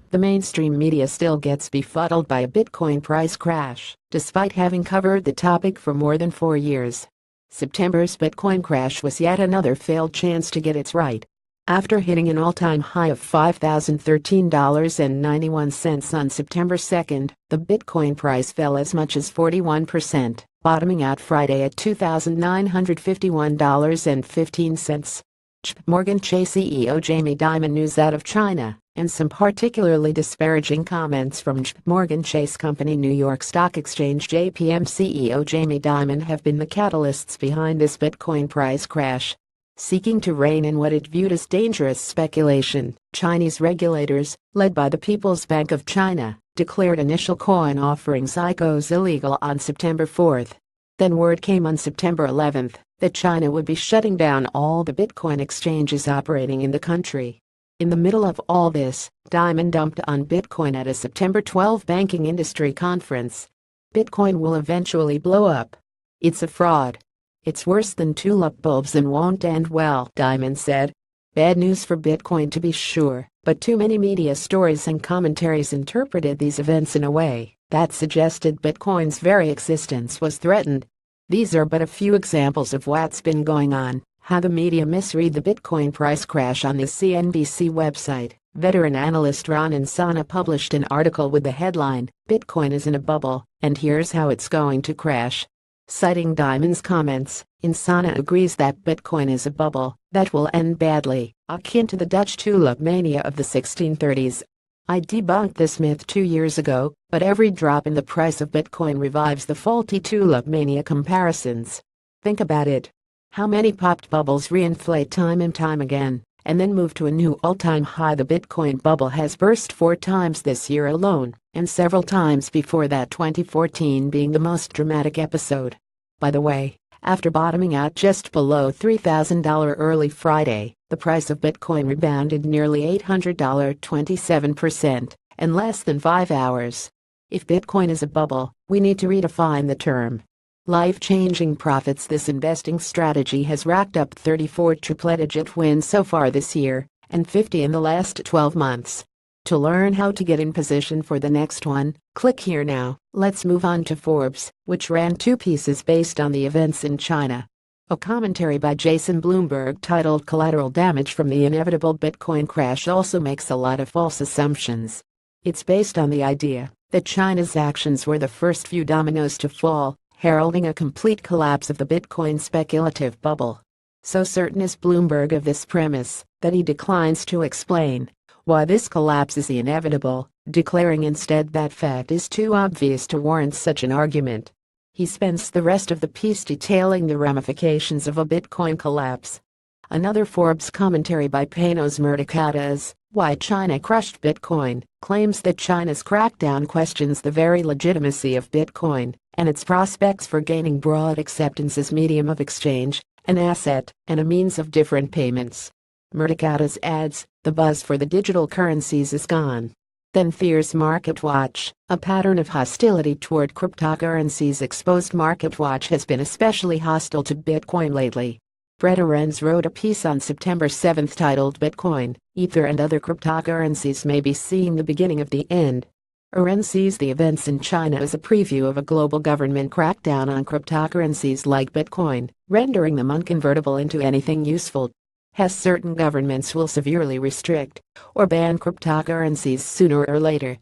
The mainstream media still gets befuddled by a Bitcoin price crash, despite having covered the topic for more than 4 years. September's Bitcoin crash was yet another failed chance to get it right. After hitting an all-time high of $5,013.91 on September 2nd, the Bitcoin price fell as much as 41%, bottoming out Friday at $2,951.15. JPMorgan Chase CEO Jamie Dimon news out of China, and some particularly disparaging comments from JPMorgan Chase Company New York Stock Exchange JPM CEO Jamie Dimon have been the catalysts behind this Bitcoin price crash. Seeking to rein in what it viewed as dangerous speculation, Chinese regulators, led by the People's Bank of China, declared initial coin offerings ICOs illegal on September 4th. Then word came on September 11th that China would be shutting down all the Bitcoin exchanges operating in the country. In the middle of all this, Dimon dumped on Bitcoin at a September 12 banking industry conference. Bitcoin will eventually blow up. It's a fraud. It's worse than tulip bulbs and won't end well, Dimon said. Bad news for Bitcoin to be sure, but too many media stories and commentaries interpreted these events in a way that suggested Bitcoin's very existence was threatened. These are but a few examples of what's been going on, how the media misread the Bitcoin price crash. On the CNBC website, veteran analyst Ron Insana published an article with the headline, "Bitcoin is in a bubble, and here's how it's going to crash." Citing Dimon's comments, Insana agrees that Bitcoin is a bubble that will end badly, akin to the Dutch tulip mania of the 1630s. I debunked this myth 2 years ago, but every drop in the price of Bitcoin revives the faulty tulip mania comparisons. Think about it. How many popped bubbles reinflate time and time again, and then move to a new all-time high? The Bitcoin bubble has burst 4 times this year alone, and several times before that, 2014 being the most dramatic episode. By the way, after bottoming out just below $3,000 early Friday, the price of Bitcoin rebounded nearly $800, 27%, in less than 5 hours. If Bitcoin is a bubble, we need to redefine the term. Life-changing profits. This investing strategy has racked up 34 triple-digit wins so far this year, and 50 in the last 12 months. To learn how to get in position for the next one, click here now. Let's move on to Forbes, which ran 2 pieces based on the events in China. A commentary by Jason Bloomberg titled "Collateral Damage from the Inevitable Bitcoin Crash" also makes a lot of false assumptions. It's based on the idea that China's actions were the first few dominoes to fall, heralding a complete collapse of the Bitcoin speculative bubble. So certain is Bloomberg of this premise that he declines to explain why this collapse is inevitable, declaring instead that fact is too obvious to warrant such an argument. He spends the rest of the piece detailing the ramifications of a Bitcoin collapse. Another Forbes commentary by Panos Murdakatas, "Why China Crushed Bitcoin," claims that China's crackdown questions the very legitimacy of Bitcoin and its prospects for gaining broad acceptance as medium of exchange, an asset, and a means of different payments. Murdakatas adds, "The buzz for the digital currencies is gone." Then fears MarketWatch, a pattern of hostility toward cryptocurrencies exposed. MarketWatch has been especially hostile to Bitcoin lately. Brett Arends wrote a piece on September 7 titled "Bitcoin, Ether and Other Cryptocurrencies May Be Seeing the Beginning of the End." Arends sees the events in China as a preview of a global government crackdown on cryptocurrencies like Bitcoin, rendering them unconvertible into anything useful. As certain governments will severely restrict or ban cryptocurrencies sooner or later.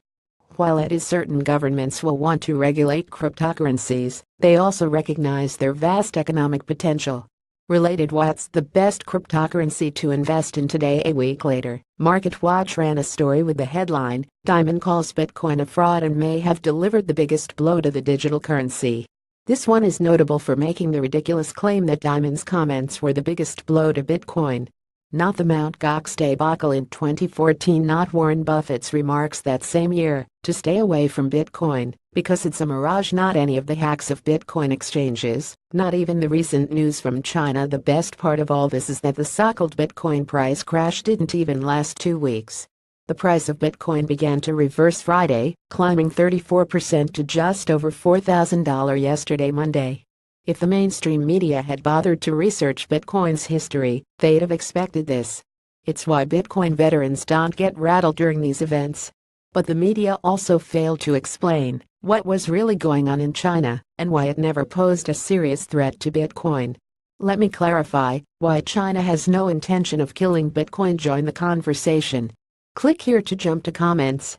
While it is certain governments will want to regulate cryptocurrencies, they also recognize their vast economic potential. Related, what's the best cryptocurrency to invest in today? A week later, MarketWatch ran a story with the headline, "Dimon calls Bitcoin a fraud and may have delivered the biggest blow to the digital currency." This one is notable for making the ridiculous claim that Dimon's comments were the biggest blow to Bitcoin. Not the Mt. Gox debacle in 2014, not Warren Buffett's remarks that same year to stay away from Bitcoin because it's a mirage, not any of the hacks of Bitcoin exchanges, not even the recent news from China. The best part of all this is that the so-called Bitcoin price crash didn't even last 2 weeks. The price of Bitcoin began to reverse Friday, climbing 34% to just over $4,000 yesterday, Monday. If the mainstream media had bothered to research Bitcoin's history, they'd have expected this. It's why Bitcoin veterans don't get rattled during these events. But the media also failed to explain what was really going on in China and why it never posed a serious threat to Bitcoin. Let me clarify why China has no intention of killing Bitcoin. Join the conversation. Click here to jump to comments.